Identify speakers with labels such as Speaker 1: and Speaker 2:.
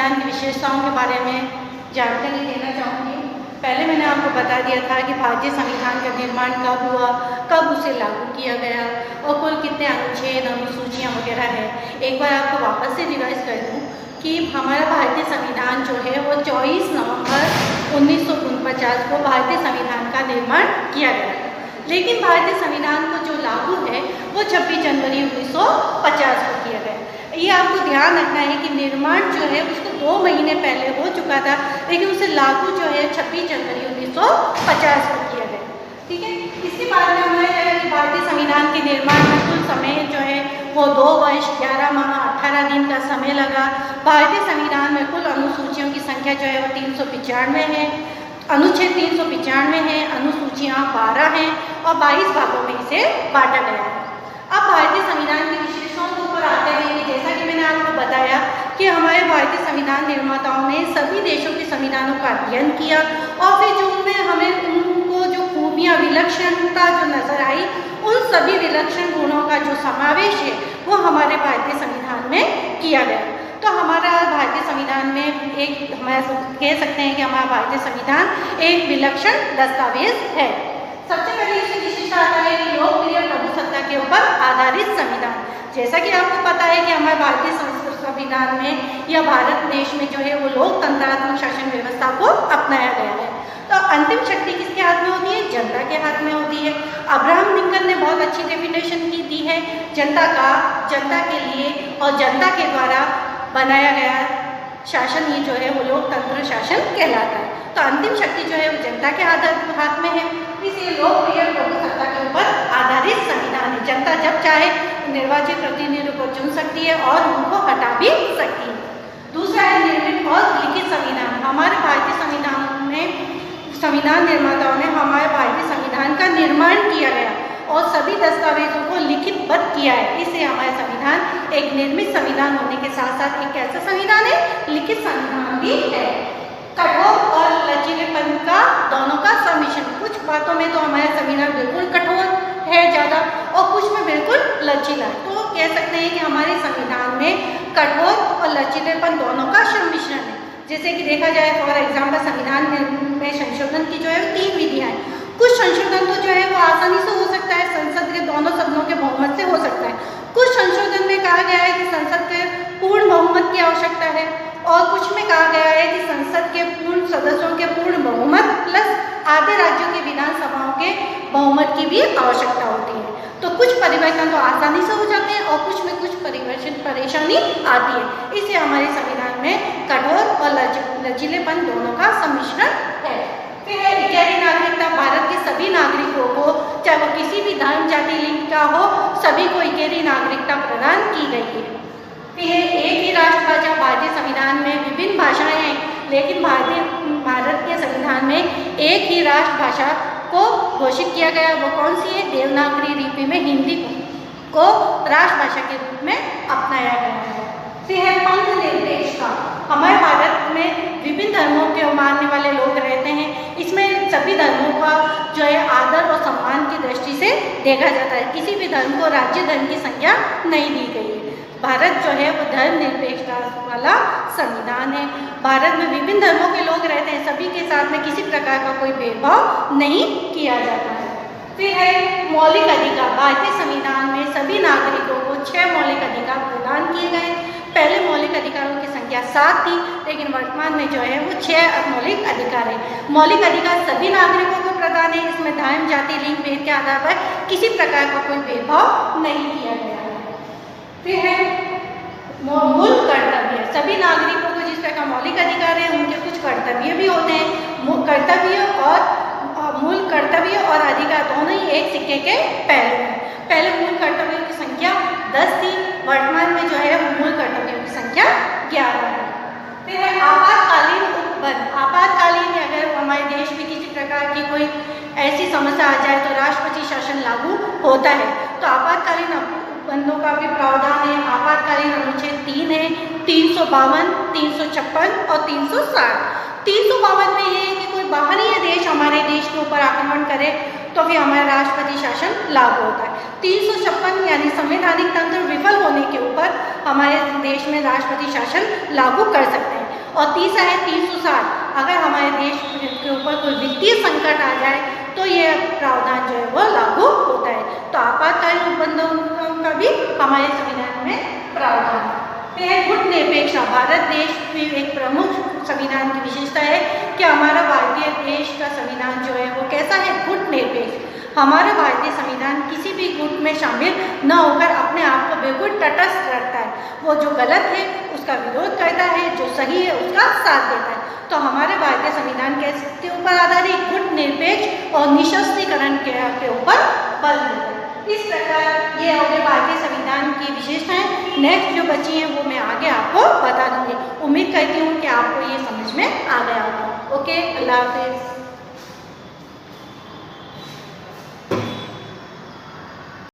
Speaker 1: संविधान की विशेषताओं के बारे में जानकारी देना चाहूँगी। पहले मैंने आपको बता दिया था कि भारतीय संविधान का निर्माण कब हुआ, कब उसे लागू किया गया और कुल कितने अनुच्छेद, अनुसूचियाँ वगैरह है। एक बार आपको वापस से रिवाइज कर दूँ कि हमारा भारतीय संविधान जो है वो 24 नवंबर 1949 को भारतीय संविधान का निर्माण किया गया, लेकिन भारतीय संविधान को जो लागू है वो 26 जनवरी 1950 को किया गया। ये आपको ध्यान रखना है कि निर्माण जो है उसको 2 महीने पहले हो चुका था, लेकिन उसे लागू जो है 26 जनवरी 1950 को किया गया। ठीक है, इसके बाद में हमें भारतीय संविधान के निर्माण में कुल समय जो है वो 2 वर्ष 11 माह 18 दिन का समय लगा। भारतीय संविधान में कुल अनुसूचियों की संख्या जो है वो 395 है, अनुच्छेद 395 है, अनुसूचियाँ 12 हैं और 22 भागों में इसे बांटा गया है। अब भारतीय संविधान की विशेषताओं के ऊपर आते हैं कि जैसा कि मैंने आपको बताया कि हमारे भारतीय संविधान निर्माताओं ने सभी देशों के संविधानों का अध्ययन किया और फिर जो उनमें हमें उनको जो खूबियाँ, विलक्षणता जो नजर आई, उन सभी विलक्षण गुणों का जो समावेश है वो हमारे भारतीय संविधान में किया गया। तो हमारा भारतीय संविधान में एक हमारा कह सकते हैं कि हमारा भारतीय संविधान एक विलक्षण दस्तावेज है। सबसे पहले इसकी विशेषता आता है कि लोकप्रिय प्रभुसत्ता के ऊपर आधारित संविधान। जैसा कि आपको पता है कि हमारे भारतीय संविधान में या भारत देश में जो है वो लोकतंत्रात्मक शासन व्यवस्था को अपनाया गया है। तो अंतिम शक्ति किसके हाथ में होती है? जनता के हाथ में होती है। अब्राहम लिंकन ने बहुत अच्छी डेफिनेशन की दी है, जनता का, जनता के लिए और जनता के द्वारा बनाया गया शासन ही जो है वो लोकतंत्र शासन कहलाता है। तो अंतिम शक्ति जो है वो जनता के हाथ में है, इसलिए लोकप्रिय प्रभुसत्ता के ऊपर आधारित संविधान है। जनता जब चाहे निर्वाचित प्रतिनिधियों को चुन सकती है और उनको हटा भी सकती है। दूसरा है निर्मित और लिखित संविधान। हमारे भारतीय संविधान में संविधान निर्माताओं ने हमारे भारतीय संविधान का निर्माण किया गया और सभी दस्तावेजों को लिखितबद्ध किया है। इससे हमारा संविधान एक निर्मित संविधान होने के साथ साथ एक कैसा संविधान है? लिखित संविधान भी है। कठोर और लचीलेपन का दोनों का सम्मिश्रण। कुछ बातों में तो हमारा संविधान बिल्कुल कठोर है ज़्यादा और कुछ में बिल्कुल लचीला। तो कह सकते हैं कि हमारे संविधान में कठोर और लचीलेपन दोनों का सम्मिश्रण है। जैसे कि देखा जाए फॉर एग्जाम्पल संविधान में संशोधन की जो है 3 विधियाँ हैं। कुछ संशोधन तो जो है वो आसानी से हो सकता है, संसद के दोनों सदनों के बहुमत से हो सकता है। कुछ संशोधन में कहा गया है कि संसद के पूर्ण बहुमत की आवश्यकता है और कुछ में कहा गया है कि संसद के पूर्ण सदस्यों के पूर्ण बहुमत प्लस आधे राज्यों के विधानसभाओं के बहुमत की भी आवश्यकता होती है। तो कुछ परिवर्तन तो आसानी से हो जाते हैं और कुछ में कुछ परेशानी आती है। इससे हमारे संविधान में कठोर और लचीलेपन दोनों का सम्मिश्रण है। फिर है गहरी नागरिकता। भारत के सभी नागरिकों को, चाहे वो किसी भी धर्म, जाति, लिंग का हो, सभी को गहरी नागरिकता प्रदान की गई है। फिर है एक ही राष्ट्रभाषा। भारतीय संविधान में विभिन्न भाषाएं हैं, लेकिन भारत के संविधान में एक ही राष्ट्रभाषा को घोषित किया गया। वो कौन सी है? देवनागरी लिपि में हिंदी को राष्ट्रभाषा के रूप में अपनाया गया है। फिर है पंथ निरपेक्षता। हमारे भारत में विभिन्न धर्मों के मानने वाले लोग रहते हैं। इसमें सभी धर्मों का जो है आदर और सम्मान की दृष्टि से देखा जाता है। किसी भी धर्म को राज्य धर्म की संज्ञा नहीं दी गई है। भारत जो है वो धर्म निरपेक्षता वाला संविधान है। भारत में विभिन्न धर्मों के लोग रहते हैं, सभी के साथ में किसी प्रकार का कोई भेदभाव नहीं किया जाता है। फिर है मौलिक अधिकार। भारतीय संविधान में सभी नागरिकों को 6 मौलिक अधिकार प्रदान किए गए। पहले मौलिक अधिकारों की संख्या 7 थी, लेकिन वर्तमान में जो है वो 6 मौलिक अधिकार है। मौलिक अधिकार सभी नागरिकों को प्रदान है। इसमें धर्म, जाति, लिंग भेद के आधार पर किसी प्रकार का कोई भेदभाव नहीं किया गया है। फिर है मूल कर्तव्य। सभी नागरिकों को जिस प्रकार मौलिक अधिकार है, उनके कुछ कर्तव्य भी होते हैं। कर्तव्य और मूल कर्तव्य और अधिकार दोनों ही एक सिक्के के पहलू हैं। पहले मूल कर्तव्यों की संख्या 10 थी, वर्तमान में जो है मूल कर्तव्यों की संख्या 11 है। फिर है आपातकालीन उपबंध। आपातकालीन अगर हमारे देश में किसी प्रकार की कोई ऐसी समस्या आ जाए तो राष्ट्रपति शासन लागू होता है। तो आपातकालीन उपबंधों का भी प्रावधान है। आपातकालीन अनुच्छेद 3 है, 352, 356 और 360। 352 में ये है कि कोई बाहरी देश हमारे देश के ऊपर आक्रमण करे तो भी हमारा राष्ट्रपति शासन लागू होता है। 356 यानी संवैधानिक तंत्र विफल होने के ऊपर हमारे देश में राष्ट्रपति शासन लागू कर सकते हैं। और तीसरा है 360, अगर हमारे देश के ऊपर कोई वित्तीय संकट आ जाए तो ये प्रावधान जो है वो लागू होता है। तो आपातकालीन उपबंधों का भी हमारे संविधान में प्रावधान है। गुट निरपेक्षता, भारत देश की एक प्रमुख संविधान की विशेषता है कि हमारा भारतीय देश का संविधान जो है वो कैसा है, गुट निरपेक्ष। हमारा भारतीय संविधान किसी भी गुट में शामिल न होकर अपने आप को बिल्कुल तटस्थ रखता है। वो जो गलत है उसका विरोध करता है, जो सही है उसका साथ देता है। तो हमारे भारतीय संविधान के ऊपर आधारित गुट निरपेक्ष और निःशस्त्रीकरण के ऊपर बल देता है। इस प्रकार ये हो गए भारतीय संविधान की विशेषताएं। नेक्स्ट जो बची हैं वो मैं आगे आपको बता दूंगी। उम्मीद करती हूँ कि आपको ये समझ में आ गया होगा। ओके, अल्लाह हाफिज़।